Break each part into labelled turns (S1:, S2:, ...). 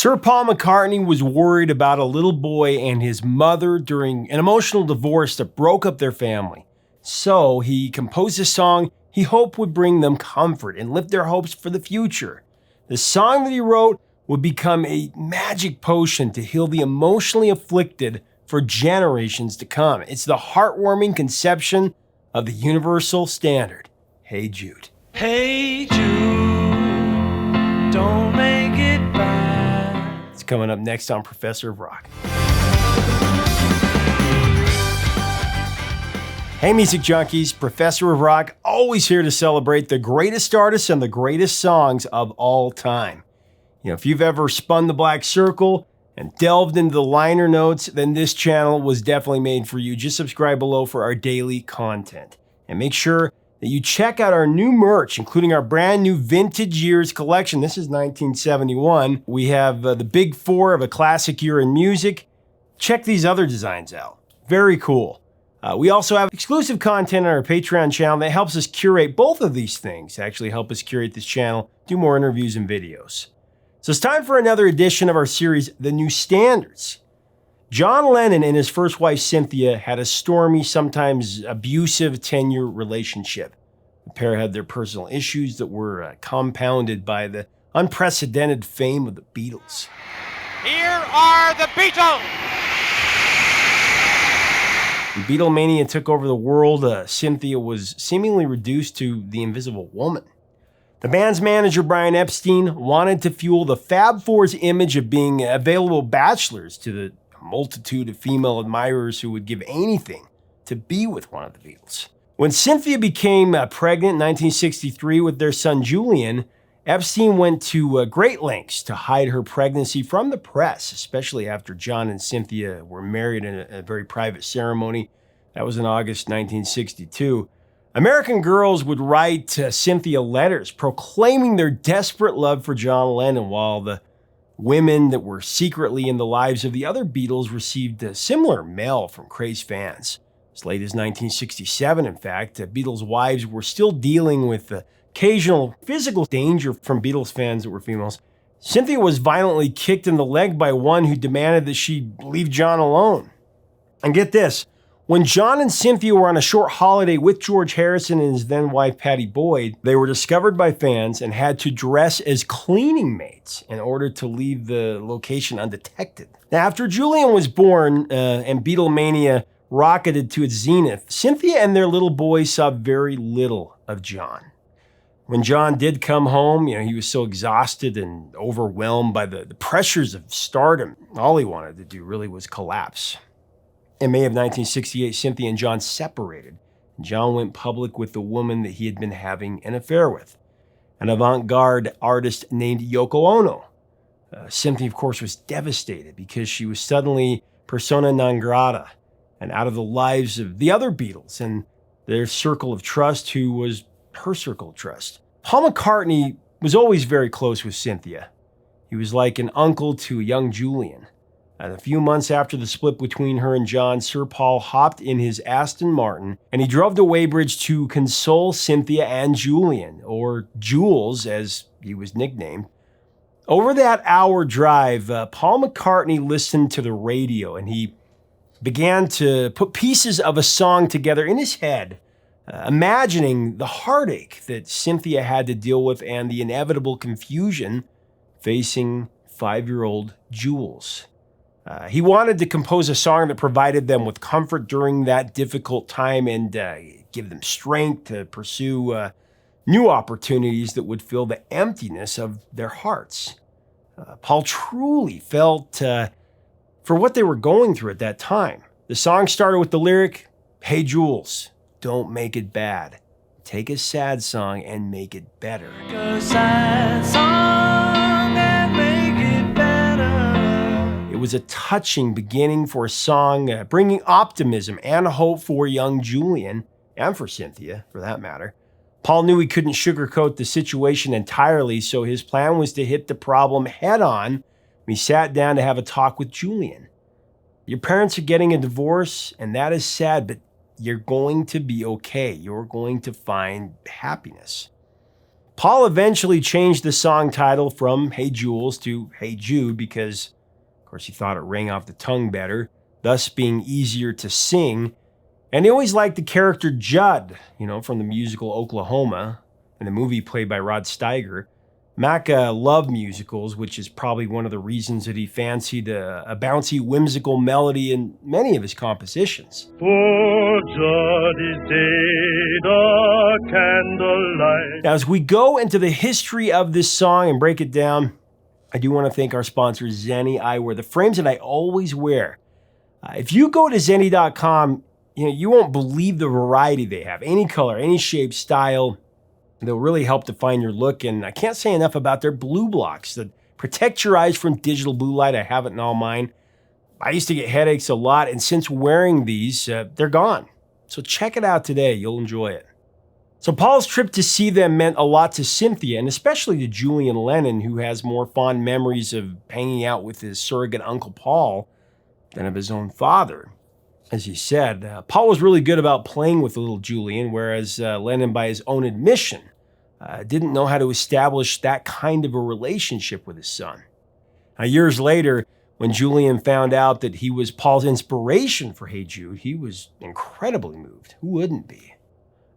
S1: Sir Paul McCartney was worried about a little boy and his mother during an emotional divorce that broke up their family. So he composed a song he hoped would bring them comfort and lift their hopes for the future. The song that he wrote would become a magic potion to heal the emotionally afflicted for generations to come. It's the heartwarming conception of the universal standard, Hey Jude.
S2: Hey Jude, don't make it bad.
S1: It's coming up next on Professor of Rock. Hey music junkies, Professor of Rock, always here to celebrate the greatest artists and the greatest songs of all time. If you've ever spun the black circle and delved into the liner notes, then this channel was definitely made for you. Just subscribe below for our daily content. And make sure that you check out our new merch, including our brand new Vintage Years collection. This is 1971. We have the big four of a classic year in music. Check these other designs out. Very cool. We also have exclusive content on our Patreon channel that helps us curate both of these things, actually help us curate this channel, do more interviews and videos. So it's time for another edition of our series, The New Standards. John Lennon and his first wife, Cynthia, had a stormy, sometimes abusive 10-year relationship. The pair had their personal issues that were compounded by the unprecedented fame of the Beatles.
S3: Here are the Beatles!
S1: When Beatlemania took over the world, Cynthia was seemingly reduced to the invisible woman. The band's manager, Brian Epstein, wanted to fuel the Fab Four's image of being available bachelors to the multitude of female admirers who would give anything to be with one of the Beatles. When Cynthia became pregnant in 1963 with their son Julian, Epstein went to great lengths to hide her pregnancy from the press, especially after John and Cynthia were married in a very private ceremony. That was in August 1962. American girls would write Cynthia letters proclaiming their desperate love for John Lennon, while the women that were secretly in the lives of the other Beatles received similar mail from crazed fans. As late as 1967, in fact, Beatles' wives were still dealing with occasional physical danger from Beatles fans that were females. Cynthia was violently kicked in the leg by one who demanded that she leave John alone. And get this, when John and Cynthia were on a short holiday with George Harrison and his then-wife Pattie Boyd, they were discovered by fans and had to dress as cleaning maids in order to leave the location undetected. Now, after Julian was born and Beatlemania rocketed to its zenith, Cynthia and their little boy saw very little of John. When John did come home, he was so exhausted and overwhelmed by the pressures of stardom. All he wanted to do really was collapse. In May of 1968, Cynthia and John separated. John went public with the woman that he had been having an affair with, an avant-garde artist named Yoko Ono. Cynthia, of course, was devastated because she was suddenly persona non grata and out of the lives of the other Beatles and their circle of trust, who was her circle of trust. Paul McCartney was always very close with Cynthia. He was like an uncle to a young Julian. A few months after the split between her and John, Sir Paul hopped in his Aston Martin and he drove to Weybridge to console Cynthia and Julian, or Jules as he was nicknamed. Over that hour drive, Paul McCartney listened to the radio and he began to put pieces of a song together in his head, imagining the heartache that Cynthia had to deal with and the inevitable confusion facing 5-year-old Jules. He wanted to compose a song that provided them with comfort during that difficult time and give them strength to pursue new opportunities that would fill the emptiness of their hearts. Paul truly felt for what they were going through at that time. The song started with the lyric, "Hey Jules, don't make it bad. Take a sad song and make it better."
S2: Take a sad song and make it better.
S1: It was a touching beginning for a song bringing optimism and hope for young Julian, and for Cynthia, for that matter. Paul knew he couldn't sugarcoat the situation entirely, so his plan was to hit the problem head on. He sat down to have a talk with Julian. Your parents are getting a divorce, and that is sad, but you're going to be okay. You're going to find happiness. Paul eventually changed the song title from Hey Jules to Hey Jude because, of course, he thought it rang off the tongue better, thus being easier to sing. And he always liked the character Judd, from the musical Oklahoma, and the movie played by Rod Steiger. Mac loved musicals, which is probably one of the reasons that he fancied a bouncy, whimsical melody in many of his compositions.
S4: For Judd is dead, a candlelight.
S1: Now, as we go into the history of this song and break it down, I do want to thank our sponsor, Zenni Eyewear, the frames that I always wear. If you go to Zenni.com, you won't believe the variety they have. Any color, any shape, style. They'll really help define your look, and I can't say enough about their blue blocks that protect your eyes from digital blue light. I have it in all mine. I used to get headaches a lot, and since wearing these, they're gone. So check it out today. You'll enjoy it. So Paul's trip to see them meant a lot to Cynthia, and especially to Julian Lennon, who has more fond memories of hanging out with his surrogate Uncle Paul than of his own father. As he said, Paul was really good about playing with little Julian, whereas Lennon, by his own admission, didn't know how to establish that kind of a relationship with his son. Now, years later, when Julian found out that he was Paul's inspiration for Hey Jude, he was incredibly moved. Who wouldn't be?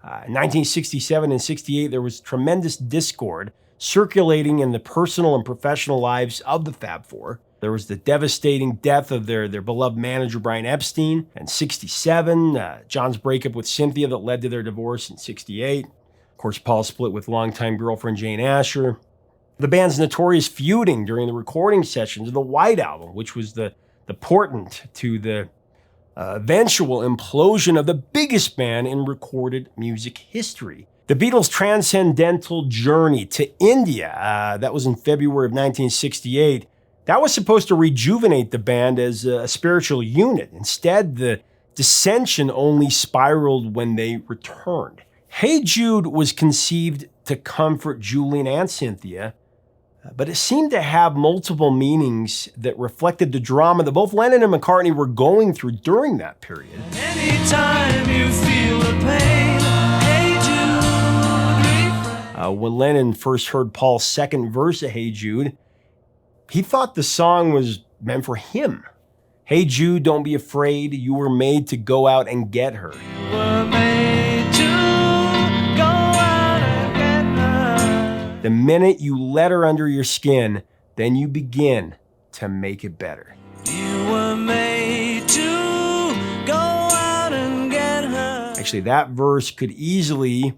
S1: In 1967 and 68, there was tremendous discord circulating in the personal and professional lives of the Fab Four. There was the devastating death of their beloved manager, Brian Epstein, in 67, John's breakup with Cynthia that led to their divorce in 68. Of course, Paul split with longtime girlfriend Jane Asher. The band's notorious feuding during the recording sessions of the White Album, which was the portent to the eventual implosion of the biggest band in recorded music history. The Beatles' transcendental journey to India, that was in February of 1968, that was supposed to rejuvenate the band as a spiritual unit. Instead, the dissension only spiraled when they returned. Hey Jude was conceived to comfort Julian and Cynthia, but it seemed to have multiple meanings that reflected the drama that both Lennon and McCartney were going through during that period.
S2: Anytime you feel the pain, Hey Jude.
S1: When Lennon first heard Paul's second verse of Hey Jude, he thought the song was meant for him. Hey Jude, don't be afraid. You were made to go out and get her.
S2: You were made to go out and get her.
S1: The minute you let her under your skin, then you begin to make it better.
S2: You were made to go out and get her.
S1: Actually, that verse could easily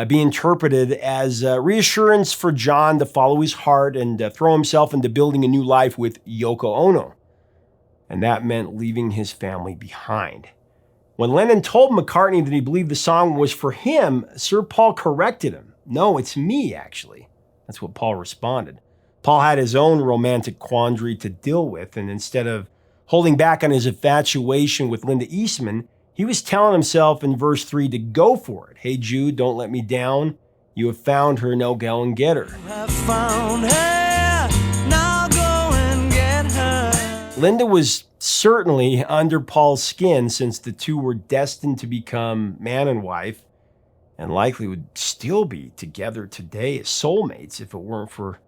S1: be interpreted as reassurance for John to follow his heart and throw himself into building a new life with Yoko Ono. And that meant leaving his family behind. When Lennon told McCartney that he believed the song was for him, Sir Paul corrected him. No, it's me, actually. That's what Paul responded. Paul had his own romantic quandary to deal with, and instead of holding back on his infatuation with Linda Eastman, he was telling himself in verse 3 to go for it. Hey Jude, don't let me down. You have found her, now go and get her.
S2: I found her, now go and get her.
S1: Linda was certainly under Paul's skin since the two were destined to become man and wife, and likely would still be together today as soulmates if it weren't for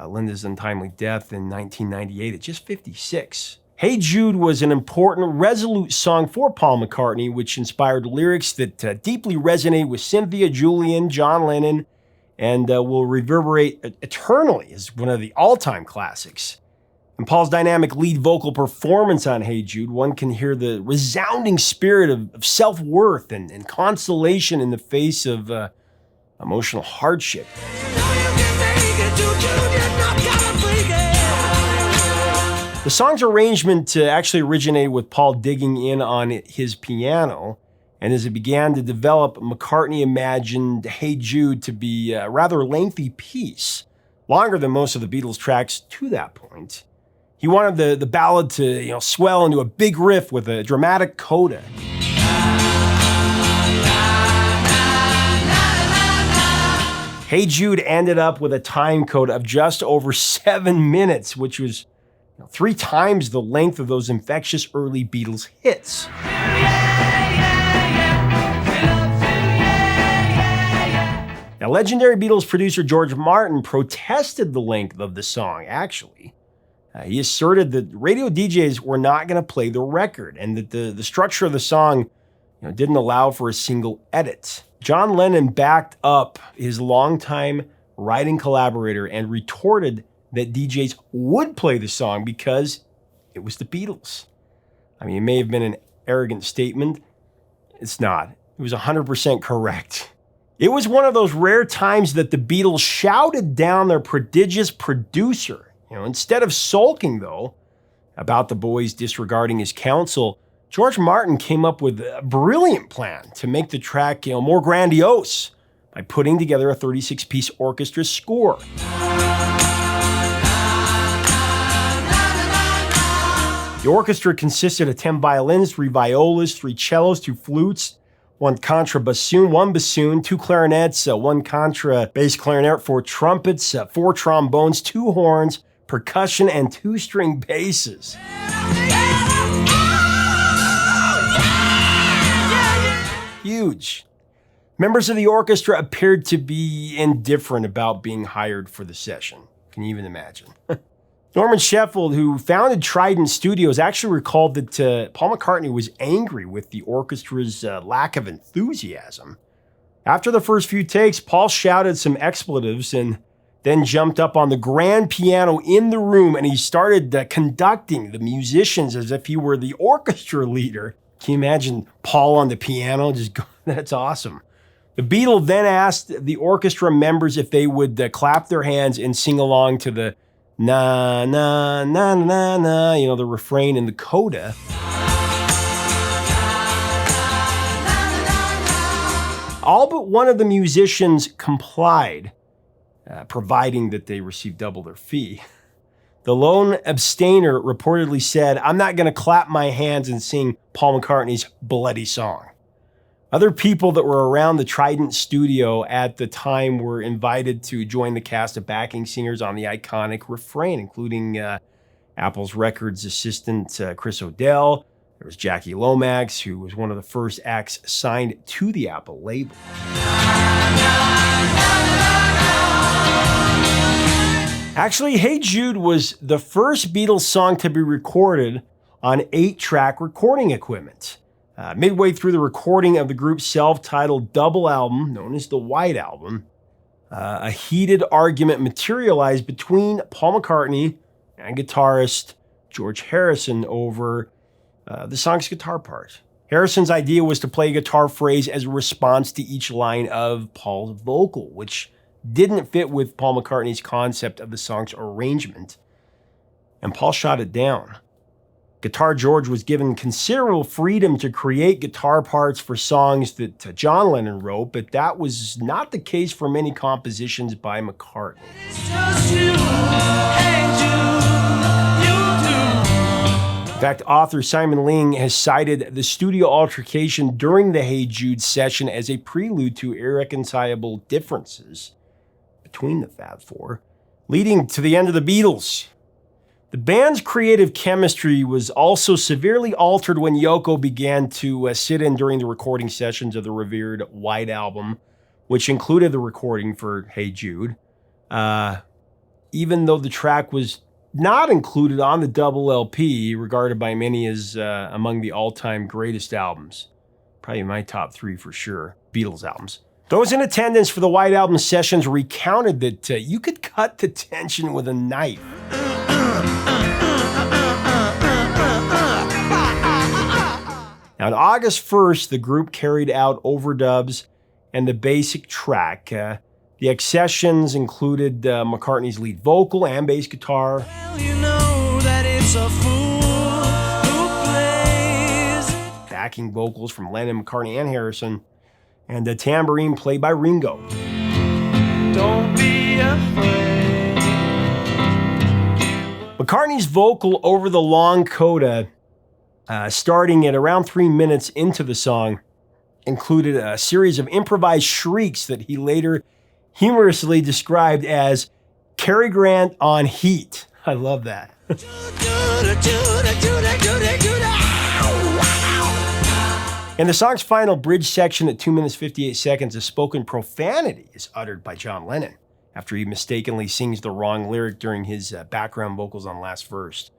S1: Linda's untimely death in 1998 at just 56. Hey Jude was an important, resolute song for Paul McCartney, which inspired lyrics that deeply resonate with Cynthia, Julian, John Lennon, and will reverberate eternally as one of the all-time classics. In Paul's dynamic lead vocal performance on Hey Jude, one can hear the resounding spirit of self-worth and consolation in the face of emotional hardship. The song's arrangement actually originated with Paul digging in on his piano, and as it began to develop, McCartney imagined Hey Jude to be a rather lengthy piece, longer than most of the Beatles' tracks to that point. He wanted the ballad to swell into a big riff with a dramatic coda. Hey Jude ended up with a time code of just over 7 minutes, which was 3 times the length of those infectious early Beatles hits. Now, Now, legendary Beatles producer George Martin protested the length of the song, actually. He asserted that radio DJs were not going to play the record and that the structure of the song didn't allow for a single edit. John Lennon backed up his longtime writing collaborator and retorted that DJs would play the song because it was the Beatles. I mean, it may have been an arrogant statement. It's not. It was 100% correct. It was one of those rare times that the Beatles shouted down their prodigious producer. Instead of sulking, though, about the boys disregarding his counsel, George Martin came up with a brilliant plan to make the track more grandiose by putting together a 36-piece orchestra score. The orchestra consisted of 10 violins, 3 violas, 3 cellos, 2 flutes, 1 contrabassoon, 1 bassoon, 2 clarinets, 1 contra bass clarinet, 4 trumpets, 4 trombones, 2 horns, percussion, and 2 string basses. Huge. Members of the orchestra appeared to be indifferent about being hired for the session. Can you even imagine? Norman Sheffield, who founded Trident Studios, actually recalled that Paul McCartney was angry with the orchestra's lack of enthusiasm. After the first few takes, Paul shouted some expletives and then jumped up on the grand piano in the room and he started conducting the musicians as if he were the orchestra leader. Can you imagine Paul on the piano? That's awesome. The Beatles then asked the orchestra members if they would clap their hands and sing along to the na, na, na, na, na, the refrain in the coda. All but one of the musicians complied, providing that they received double their fee. The lone abstainer reportedly said, "I'm not going to clap my hands and sing Paul McCartney's Bloody Song." Other people that were around the Trident studio at the time were invited to join the cast of backing singers on the iconic refrain, including Apple's records assistant Chris O'Dell. There was Jackie Lomax, who was one of the first acts signed to the Apple label. Actually, Hey Jude was the first Beatles song to be recorded on 8-track recording equipment. Midway through the recording of the group's self-titled double album, known as the White Album, a heated argument materialized between Paul McCartney and guitarist George Harrison over the song's guitar part. Harrison's idea was to play a guitar phrase as a response to each line of Paul's vocal, which didn't fit with Paul McCartney's concept of the song's arrangement, and Paul shot it down. Guitar George was given considerable freedom to create guitar parts for songs that John Lennon wrote, but that was not the case for many compositions by McCartney. In fact, author Simon Ling has cited the studio altercation during the Hey Jude session as a prelude to irreconcilable differences between the Fab Four, leading to the end of the Beatles. The band's creative chemistry was also severely altered when Yoko began to sit in during the recording sessions of the revered White Album, which included the recording for Hey Jude. Even though the track was not included on the double LP, regarded by many as among the all-time greatest albums. Probably my top 3 for sure, Beatles albums. Those in attendance for the White Album sessions recounted that you could cut the tension with a knife. Now, on August 1st, the group carried out overdubs and the basic track. The accessions included McCartney's lead vocal and bass guitar.
S2: Well, you know that it's a fool who plays.
S1: Backing vocals from Lennon, McCartney, and Harrison. And the tambourine played by Ringo.
S2: Don't be afraid.
S1: McCartney's vocal over the long coda, starting at around 3 minutes into the song, included a series of improvised shrieks that he later humorously described as Cary Grant on heat. I love that. In the song's final bridge section at 2 minutes 58 seconds, a spoken profanity is uttered by John Lennon after he mistakenly sings the wrong lyric during his background vocals on last verse.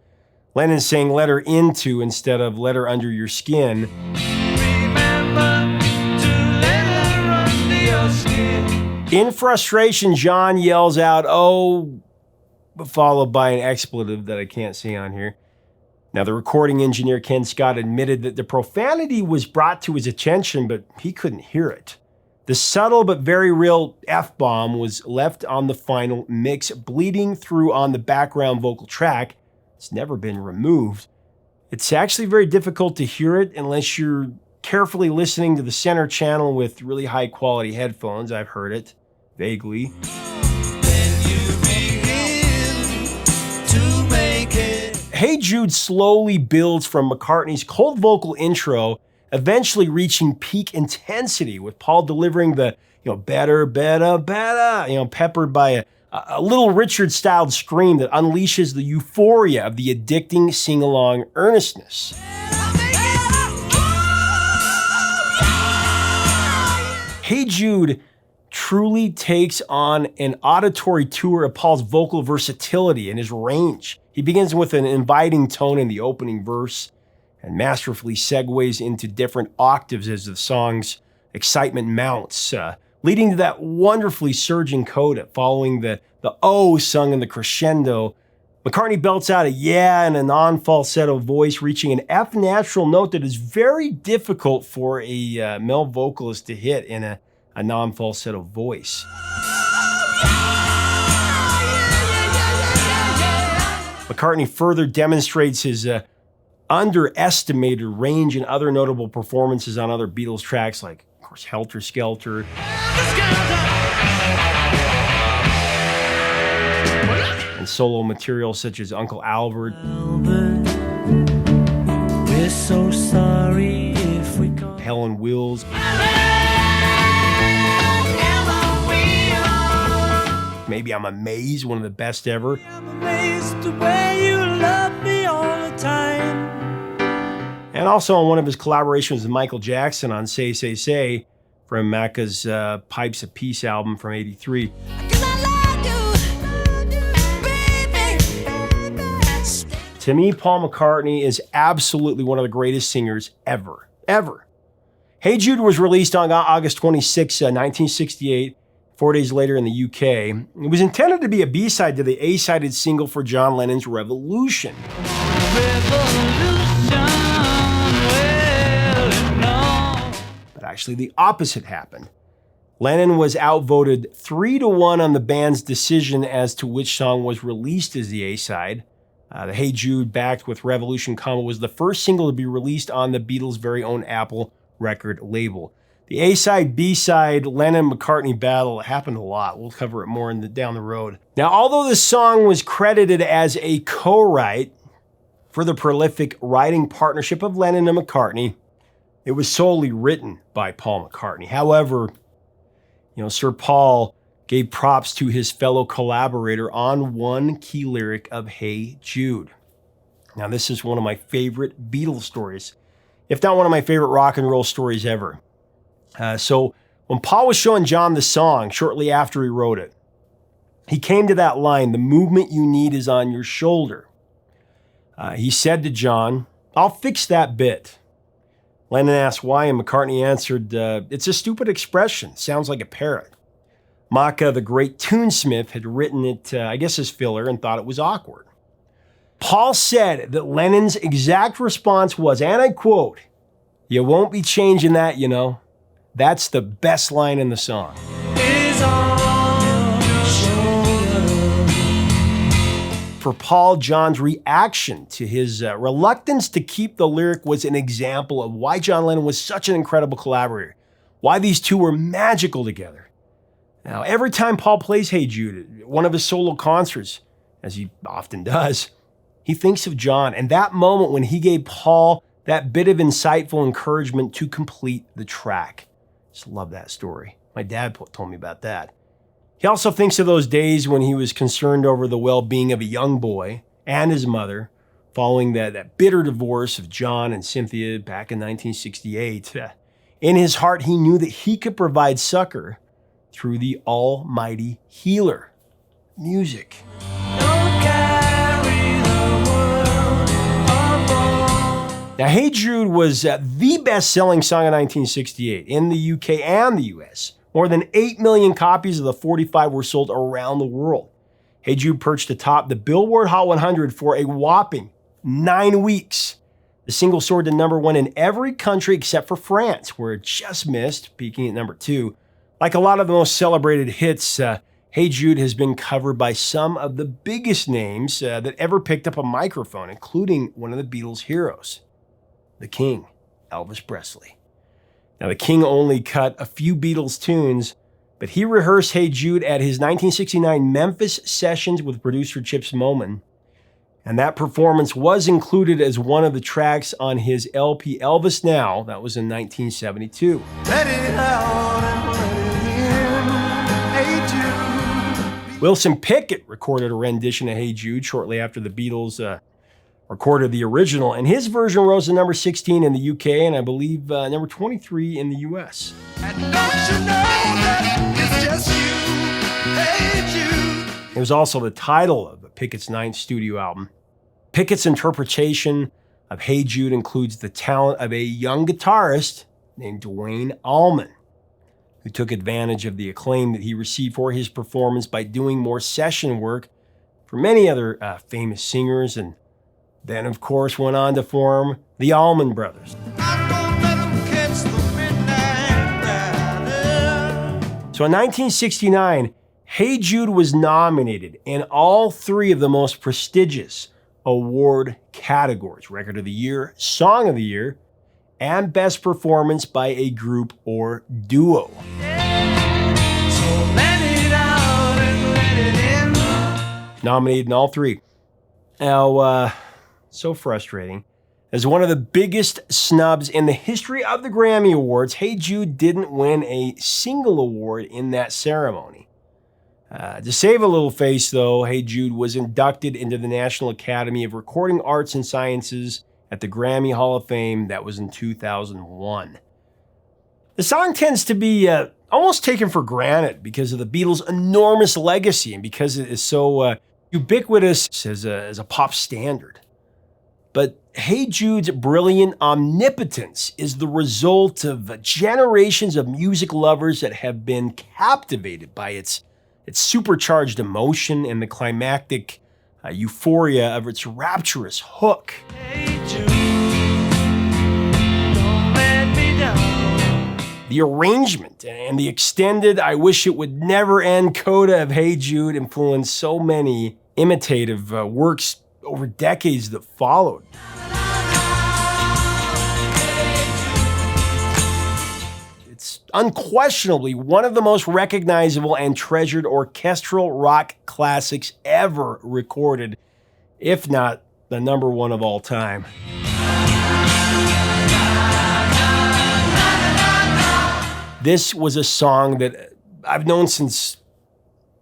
S1: Lennon sang "let her into" instead of "let her under your skin."
S2: Remember to let her under your skin.
S1: In frustration, John yells out, "Oh," followed by an expletive that I can't see on here. Now, the recording engineer, Ken Scott, admitted that the profanity was brought to his attention, but he couldn't hear it. The subtle but very real F-bomb was left on the final mix, bleeding through on the background vocal track. It's never been removed. It's actually very difficult to hear it unless you're carefully listening to the center channel with really high quality headphones. I've heard it, vaguely. Hey Jude slowly builds from McCartney's cold vocal intro, eventually reaching peak intensity with Paul delivering the, better, better, better, peppered by a Little Richard-styled scream that unleashes the euphoria of the addicting sing-along earnestness. Hey Jude truly takes on an auditory tour of Paul's vocal versatility and his range. He begins with an inviting tone in the opening verse and masterfully segues into different octaves as the song's excitement mounts, leading to that wonderfully surging coda following the O sung in the crescendo. McCartney belts out a yeah and a non-falsetto voice, reaching an F natural note that is very difficult for a male vocalist to hit in a non-falsetto voice. McCartney further demonstrates his underestimated range in other notable performances on other Beatles tracks, like, of course, Helter Skelter. And solo material such as Uncle Albert.
S2: We're so sorry if we go.
S1: Helen Wills. Maybe I'm Amazed, one of the best ever.
S2: I'm amazed the way you love me all the time.
S1: And also on one of his collaborations with Michael Jackson on Say, Say, Say from Macca's Pipes of Peace album from '83. To me, Paul McCartney is absolutely one of the greatest singers ever. Hey Jude was released on August 26, 1968, 4 days later in the UK. It was intended to be a B-side to the A-sided single for John Lennon's Revolution. But actually the opposite happened. Lennon was outvoted 3-1 on the band's decision as to which song was released as the A-side. The Hey Jude, backed with Revolution combo, was the first single to be released on the Beatles' very own Apple record label. The A-side, B-side, Lennon-McCartney battle happened a lot. We'll cover it more down the road. Now, although the song was credited as a co-write for the prolific writing partnership of Lennon and McCartney, it was solely written by Paul McCartney. However, Sir Paul gave props to his fellow collaborator on one key lyric of Hey Jude. Now, this is one of my favorite Beatles stories, if not one of my favorite rock and roll stories ever. So when Paul was showing John the song shortly after he wrote it, he came to that line, "The movement you need is on your shoulder." He said to John, "I'll fix that bit." Lennon asked why, and McCartney answered, "It's a stupid expression. Sounds like a parrot." Macca, the great tunesmith, had written it, as filler, and thought it was awkward. Paul said that Lennon's exact response was, and I quote, "You won't be changing that, That's the best line in the song. For Paul, John's reaction to his reluctance to keep the lyric was an example of why John Lennon was such an incredible collaborator, why these two were magical together. Now, every time Paul plays Hey Jude at one of his solo concerts, as he often does, he thinks of John and that moment when he gave Paul that bit of insightful encouragement to complete the track. Just love that story. My dad told me about that. He also thinks of those days when he was concerned over the well-being of a young boy and his mother following that bitter divorce of John and Cynthia back in 1968. In his heart, he knew that he could provide succor through the almighty healer, music. Now, Hey Jude was the best-selling song of 1968 in the UK and the US. More than 8 million copies of the 45 were sold around the world. Hey Jude perched atop the Billboard Hot 100 for a whopping 9 weeks. The single soared to #1 in every country except for France, where it just missed, peaking at #2. Like a lot of the most celebrated hits, Hey Jude has been covered by some of the biggest names that ever picked up a microphone, including one of the Beatles' heroes, the King, Elvis Presley. Now, the King only cut a few Beatles tunes, but he rehearsed Hey Jude at his 1969 Memphis sessions with producer Chips Moman. And that performance was included as one of the tracks on his LP Elvis Now. That was in 1972.
S2: Let it out and let it in. Hey Jude.
S1: Wilson Pickett recorded a rendition of Hey Jude shortly after the Beatles recorded the original, and his version rose to #16 in the UK and I believe #23 in the US.
S2: And don't you know that it's just you? Hey Jude.
S1: It was also the title of Pickett's 9th studio album. Pickett's interpretation of Hey Jude includes the talent of a young guitarist named Duane Allman, who took advantage of the acclaim that he received for his performance by doing more session work for many other famous singers, and then, of course, went on to form the Allman Brothers. So in 1969, Hey Jude was nominated in all 3 of the most prestigious award categories: Record of the Year, Song of the Year, and Best Performance by a Group or Duo. Nominated in all 3. Now, so frustrating. As one of the biggest snubs in the history of the Grammy Awards, Hey Jude didn't win a single award in that ceremony. To save a little face, though, Hey Jude was inducted into the National Academy of Recording Arts and Sciences at the Grammy Hall of Fame. That was in 2001. The song tends to be almost taken for granted because of the Beatles' enormous legacy and because it is so ubiquitous as a pop standard. But Hey Jude's brilliant omnipotence is the result of generations of music lovers that have been captivated by its supercharged emotion and the climactic euphoria of its rapturous hook.
S2: Hey Jude, don't let me down.
S1: The arrangement and the extended "I wish it would never end" coda of Hey Jude influenced so many imitative works over decades that followed. It's unquestionably one of the most recognizable and treasured orchestral rock classics ever recorded, if not the #1 of all time. This was a song that I've known since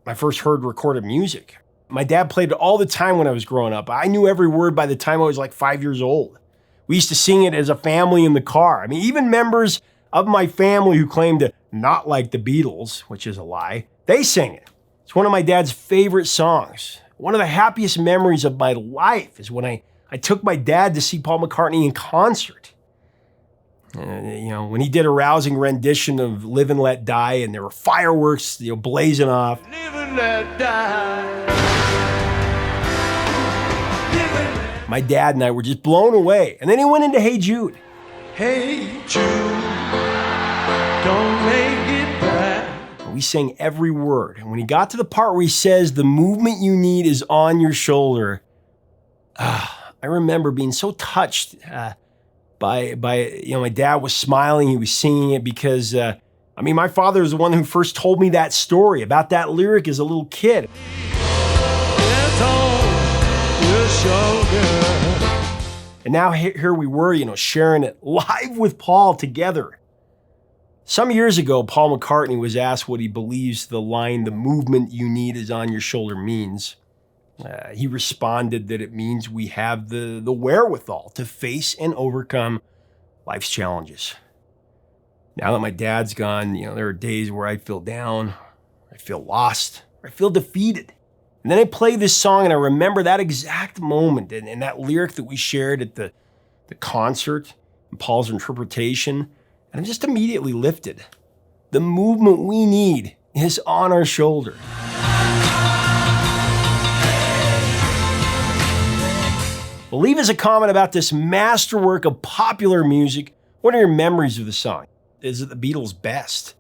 S1: I first heard recorded music. My dad played it all the time when I was growing up. I knew every word by the time I was like 5 years old. We used to sing it as a family in the car. I mean, even members of my family who claimed to not like the Beatles, which is a lie, they sing it. It's one of my dad's favorite songs. One of the happiest memories of my life is when I took my dad to see Paul McCartney in concert. When he did a rousing rendition of "Live and Let Die" and there were fireworks, blazing off.
S2: Live and let die.
S1: My dad and I were just blown away. And then he went into Hey Jude.
S2: Hey Jude, don't make it bad.
S1: We sang every word. And when he got to the part where he says, "The movement you need is on your shoulder," I remember being so touched by my dad was smiling. He was singing it because, my father was the one who first told me that story about that lyric as a little kid.
S2: It's on your shoulder.
S1: And now here we were, sharing it live with Paul together. Some years ago, Paul McCartney was asked what he believes the line "the movement you need is on your shoulder" means. He responded that it means we have the wherewithal to face and overcome life's challenges. Now that my dad's gone, there are days where I feel down, I feel lost, I feel defeated. And then I play this song and I remember that exact moment and that lyric that we shared at the concert and Paul's interpretation, and I'm just immediately lifted. The movement we need is on our shoulder. Well, leave us a comment about this masterwork of popular music. What are your memories of the song? Is it the Beatles' best?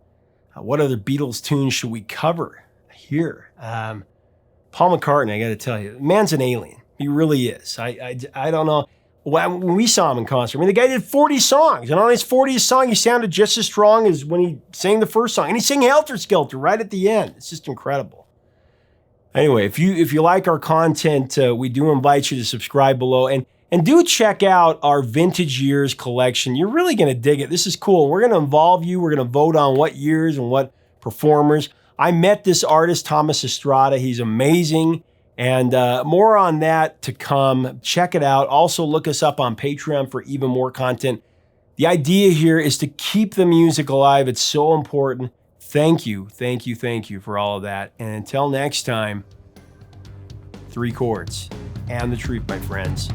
S1: What other Beatles tunes should we cover here? Paul McCartney, I got to tell you, the man's an alien. He really is. I don't know. When we saw him in concert, the guy did 40 songs, and on his 40th song, he sounded just as strong as when he sang the first song. And he sang Helter Skelter right at the end. It's just incredible. Anyway, if you like our content, we do invite you to subscribe below. And do check out our Vintage Years collection. You're really going to dig it. This is cool. We're going to involve you. We're going to vote on what years and what performers. I met this artist, Thomas Estrada. He's amazing. And more on that to come. Check it out. Also, look us up on Patreon for even more content. The idea here is to keep the music alive. It's so important. Thank you for all of that. And until next time, 3 chords and the truth, my friends.